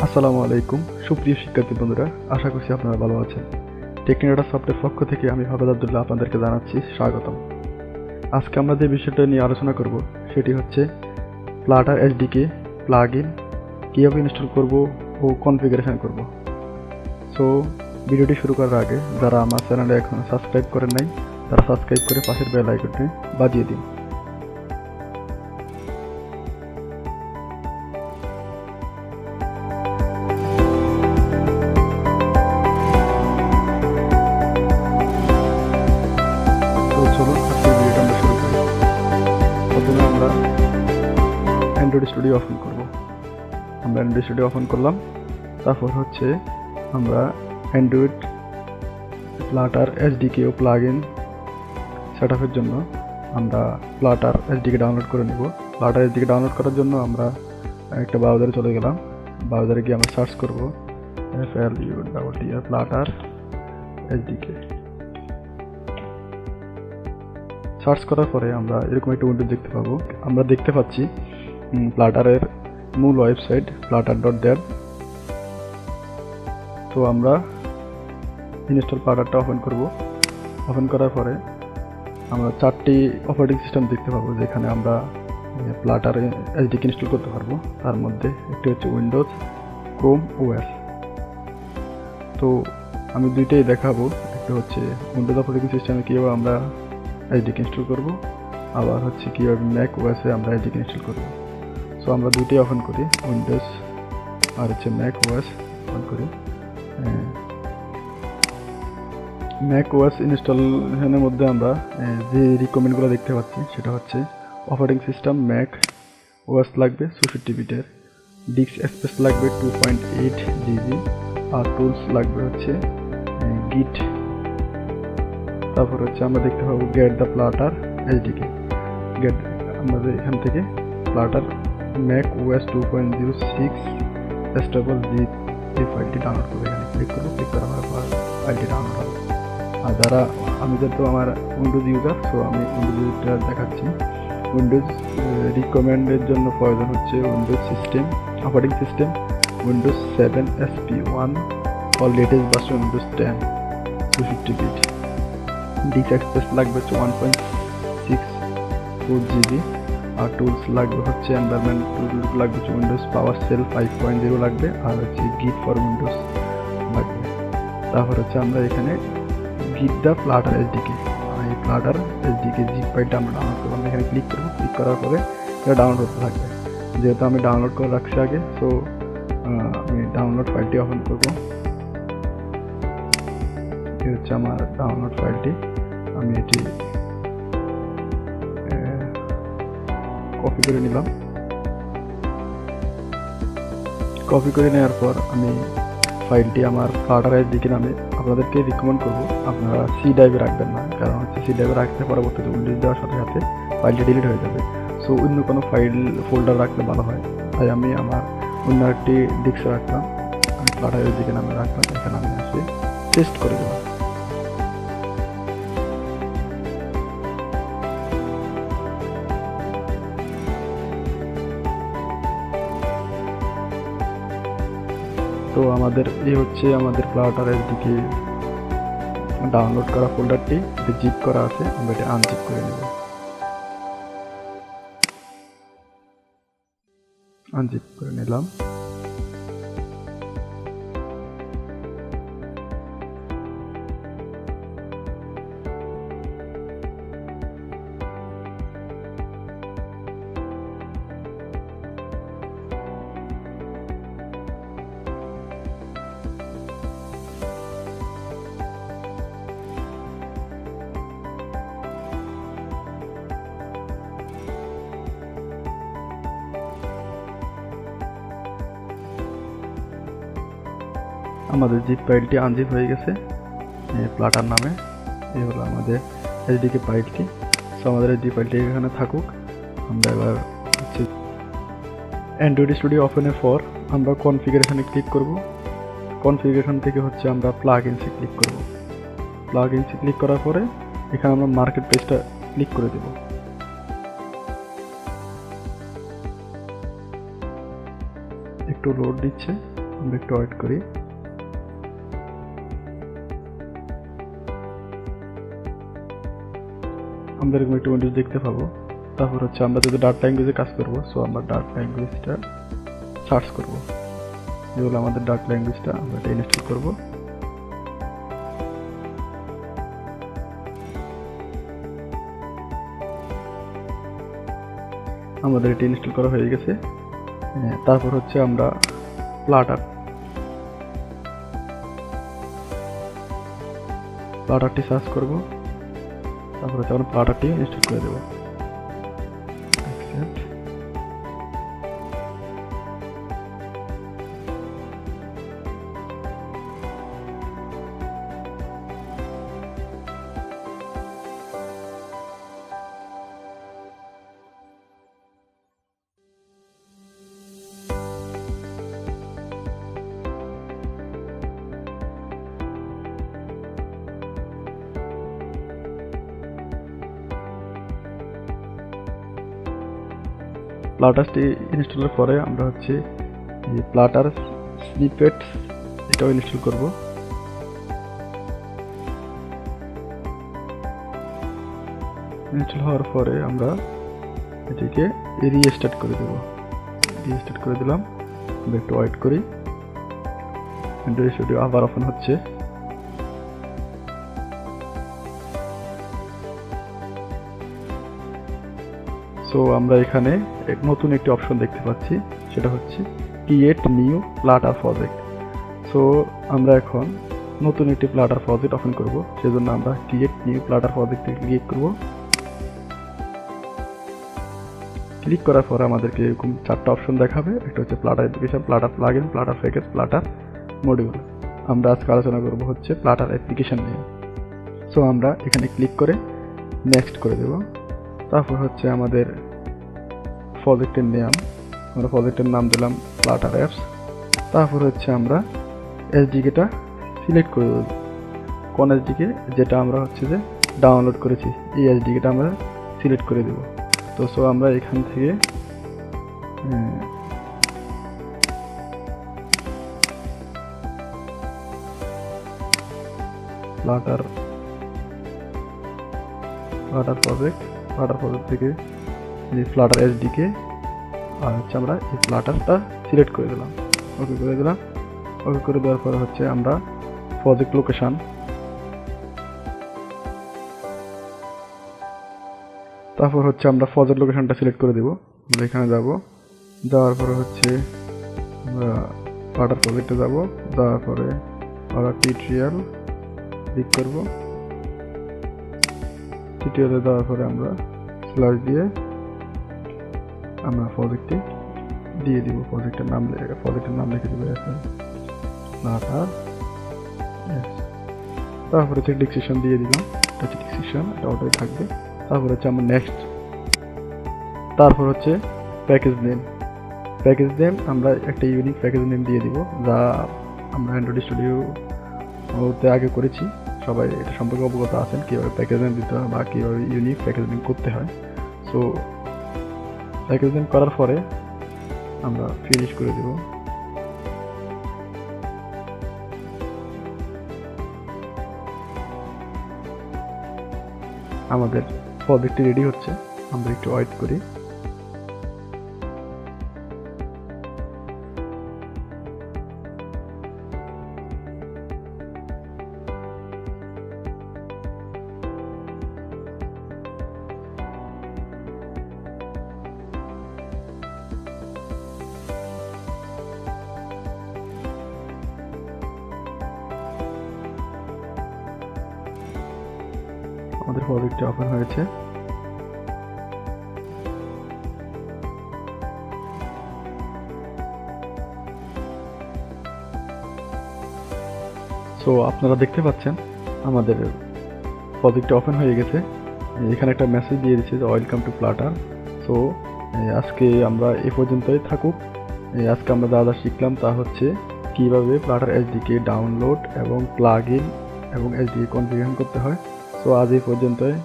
আসসালামু আলাইকুম সুপ্রিয় শিক্ষার্থী বন্ধুরা, আশা করছি আপনারা ভালো আছেন। টেকনিক্যাল সফটওয়্যার পক্ষ থেকে আমি হাফেজ আব্দুল্লাহ আপনাদেরকে জানাচ্ছি স্বাগতম। আজকে আমরা যে বিষয়টা নিয়ে আলোচনা করব সেটি হচ্ছে ফ্লাটার এসডিকে প্লাগইন কীভাবে ইনস্টল করব ও কনফিগারেশন করব। সো ভিডিওটি শুরু করার আগে যারা আমার চ্যানেলে এখনও সাবস্ক্রাইব করেন নাই তারা সাবস্ক্রাইব করে পাশের বেল আইকনটি বাজিয়ে দিন। অ্যান্ড্রয়েড স্টুডিও ওপেন করব। আমরা অ্যান্ড্রয়েড স্টুডিও ওপেন করলাম। তারপর হচ্ছে আমরা অ্যান্ড্রয়েড ফ্লাটার এসডিকে ও প্লাগইন সেটআপের জন্য আমরা ফ্লাটার এসডিকে ডাউনলোড করে নেব। ফ্লাটার এসডিকে ডাউনলোড করার জন্য আমরা একটা ব্রাউজারে চলে গেলাম। ব্রাউজারে গিয়ে আমরা সার্চ করব ফ্লাটার এসডিকে। সার্চ করার পরে আমরা এরকম একটা উইন্ডো দেখতে পাবো। আমরা দেখতে পাচ্ছি ফ্লাটারের মূল ওয়েবসাইট flutter.dev। তো আমরা ইনস্টল ফ্লাটারটা ওপেন করব। ওপেন করার পরে আমরা 4টি অপারেটিং সিস্টেম দেখতে পাবো যেখানে আমরা ফ্লাটার এসডিকে ইনস্টল করতে পারবো। তার মধ্যে একটি হচ্ছে উইন্ডোজ, ক্রোম ওএস। তো আমি দুইটাই দেখাবো। একটা হচ্ছে উইন্ডোজ অপারেটিং সিস্টেমে কীভাবে আমরা এসডিকে ইনস্টল করব, আবার হচ্ছে কীভাবে ম্যাক ওএসে আমরা এসডিকে ইনস্টল করব। সো আমরা দুইটাই ওপেন করি, উইন্ডোজ আর হচ্ছে ম্যাক ওএস ওপেন করি। ম্যাক ওএস ইনস্টলেশনের মধ্যে আমরা যে রিকমেন্ডগুলো দেখতে পাচ্ছি সেটা হচ্ছে অপারেটিং সিস্টেম ম্যাক ওএস লাগবে 64 বিটের, ডিস্ক স্পেস লাগবে 2.8 GB, আর টুলস লাগবে হচ্ছে গিট। তারপর হচ্ছে আমরা দেখতে পাবো get the Flutter SDK. Get আমাদের এখান থেকে Flutter Mac OS 2.06 stable zip এই ফাইলটি ডাউনলোড করবো। এখানে ক্লিক করবো, ক্লিক করার পর ফাইলটি ডাউনলোড হবে। আর যারা আমি যেহেতু আমার উইন্ডোজ ইউজার, সো আমি উইন্ডোজ ইউজার দেখাচ্ছি। উইন্ডোজ রিকমেন্ডের জন্য প্রয়োজন হচ্ছে Windows system operating system Windows 7 SP1 or latest version Windows 10 250 bit. Disk space লাগবে 1.64 GB, আর টুলস লাগবে হচ্ছে এনভায়রনমেন্ট টুল লাগবে হচ্ছে উইন্ডোজ পাওয়ার সেল 5.0 লাগবে, আর হচ্ছে গিট ফর উইন্ডোজ লাগবে। তারপর হচ্ছে আমরা এখানে গিট দ্য ফ্লাটার এসডিকে, এই ফ্লাটার এসডিকে জিপ ফাইলটা আমরা ডাউনলোড করবো। আমরা এখানে ক্লিক করবো, ক্লিক করার পরে এটা ডাউনলোড হতে থাকবে। যেহেতু আমি ডাউনলোড করে রাখছি আগে, সো আমি ডাউনলোড ফাইলটি ওপেন করবো। এই হচ্ছে আমার ডাউনলোড ফাইলটি। আমি এটি কপি করে নিলাম। কপি করে নেওয়ার পর আমি ফাইলটি আমার ফ্লাটার এসডিকে নামে আপনাদেরকে রিকমেন্ড করব আপনারা সি ড্রাইভে রাখবেন না, কারণ হচ্ছে সি ড্রাইভে রাখতে পরবর্তীতে উইন্ডোজ দেওয়ার সাথে সাথে ফাইলটি ডিলিট হয়ে যাবে। সো অন্য কোনো ফাইল ফোল্ডার রাখলে ভালো হয়। তাই আমি আমার অন্য একটি ডিস্কে রাখলাম, আমি ফ্লাটার এসডিকে নামে রাখলাম। এখানে আমি আসে টেস্ট করে দেবো। তো আমাদের এই হচ্ছে আমাদের ফ্লাটার এসডিকে ডাউনলোড করা ফোল্ডারটি, এটা জিপ করা আছে। আমরা এটা আনজিপ করে নেব। আনজিপ করে নিলাম। আমাদের জিপ ফাইলটি আনজিপ হয়ে গেছে ফ্লাটার নামে। এই হলো আমাদের এসডিকে ফাইলটি। সো আমাদের এই ফাইলটি এখানে থাকুক। আমরা এবার হচ্ছে অ্যান্ড্রয়েড স্টুডিও ওপেনের পর আমরা কনফিগারেশনে ক্লিক করব। কনফিগারেশন থেকে হচ্ছে আমরা প্লাগইনসে ক্লিক করব। প্লাগইনসে ক্লিক করার পরে এখানে আমরা মার্কেট প্লেসটা ক্লিক করে দেব। একটু লোড দিচ্ছে, আমরা একটু ওয়েট করি। আমরা এরকম একটু উইন্ডোজ দেখতে পাবো। তারপর হচ্ছে আমরা যদি ডাটা ল্যাঙ্গুয়েজে কাজ করবো, সো আমরা ডাটা ল্যাঙ্গুয়েজটা সার্চ করবো। যেগুলো আমাদের ডাটা ল্যাঙ্গুয়েজটা আমরা এটা ইনস্টল করবো। আমাদের এটা ইনস্টল করা হয়ে গেছে। তারপর হচ্ছে আমরা ফ্লাটারটি সার্চ করব। তারপর হচ্ছে আমরা ফ্লাটারটি ইনস্টল করে দেবো। ফ্লাটারটি ইনস্টলের পরে আমরা হচ্ছে ফ্লাটার স্নিপেটস এটাও ইনস্টল করব। ইনস্টল হওয়ার পরে আমরা এটিকে রিস্টার্ট করে দেব। রিস্টার্ট করে দিলাম। আমরা একটু ওয়েট করি। উইন্ডোজ স্টুডিও আবার ওপেন হচ্ছে। সো আমরা এখানে নতুন একটি অপশন দেখতে পাচ্ছি, সেটা হচ্ছে create new Flutter project. So আমরা এখন নতুন একটি ফ্লাটার প্রজেক্ট ওপেন করব। সেজন্য আমরা ক্রিয়েট নিউ ফ্লাটার প্রজেক্টে ক্লিক করব। ক্লিক করার পরে আমাদেরকে এরকম 4টা অপশন দেখাবে। একটা হচ্ছে Flutter application, Flutter plugin, Flutter package, Flutter module. আমরা আজকে আলোচনা করব হচ্ছে ফ্লাটার অ্যাপ্লিকেশন নিয়ে। সো আমরা এখানে ক্লিক করে নেক্সট করে দেব। তারপর হচ্ছে আমাদের প্রজেক্টের নাম, আমরা প্রজেক্টের নাম দিলাম ফ্লাটার অ্যাপস। তারপর হচ্ছে আমরা এসডিকেটা সিলেক্ট করে দেব। কোন এসডিকে, যেটা আমরা হচ্ছে যে ডাউনলোড করেছি, এই এসডিকেটা আমরা সিলেক্ট করে দেব। তো সো আমরা এখান থেকে ফ্লাটার প্রজেক্ট থেকে ফ্লাটার এসডিকে আর হচ্ছে আমরা এই ফ্লাটারটা সিলেক্ট করে দিলাম। ওকে করে দিলাম। ওকে করে দেওয়ার পরে হচ্ছে আমরা প্রজেক্ট লোকেশন, তারপর হচ্ছে আমরা প্রজেক্ট লোকেশনটা সিলেক্ট করে দেব। আমরা এখানে যাব, যাওয়ার পরে হচ্ছে আমরা ফ্লাটার প্রজেক্টে যাব। যাওয়ার পরে আমরা টিউটোরিয়াল ক্লিক করব। টিউটোরিয়ালে দেওয়ার পরে আমরা স্ল্যাশ দিয়ে আমরা প্রজেক্টটি দিয়ে দিব। প্রজেক্টের নাম লিখে দেবো ফ্লাটার। তারপরে হচ্ছে ডিসক্রিপশন দিয়ে দিলাম। এটা হচ্ছে ডিসক্রিপশন, এটা ওটাই থাকবে। তারপর হচ্ছে আমরা নেক্সট। তারপর হচ্ছে প্যাকেজ নেম আমরা একটা ইউনিক প্যাকেজ নেম দিয়ে দিব, যা আমরা অ্যান্ড্রয়েড স্টুডিওতে আগে করেছি। সবাই এটা সম্পর্কে অবগত আছেন কীভাবে প্যাকেজ নেম দিতে হয় বা কীভাবে ইউনিক প্যাকেজ নেম করতে হয়। সো প্যাকেজ নেম করার পরে আমরা ফিনিশ করে দেব। আমাদের প্রজেক্টটি রেডি হচ্ছে, আমরা একটু ওয়েট করি। আমাদের প্রজেক্টটি ওপেন হয়েছে। সো আপনারা দেখতে পাচ্ছেন আমাদের প্রজেক্টটি ওপেন হয়ে গেছে। এখানে একটা মেসেজ দিয়ে দিচ্ছে যে ওয়েলকাম টু ফ্লাটার। সো আজকে আমরা এ পর্যন্তই থাকুক। আজকে আমরা যা শিখলাম তা হচ্ছে কিভাবে ফ্লাটার এসডিকে ডাউনলোড এবং প্লাগ ইন এবং এসডিকে কনফিগার করতে হয়। সো আজ এই পর্যন্তই।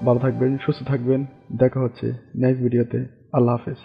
ভালো থাকবেন, সুস্থ থাকবেন। দেখা হচ্ছে নেক্সট ভিডিওতে। আল্লাহ হাফেজ।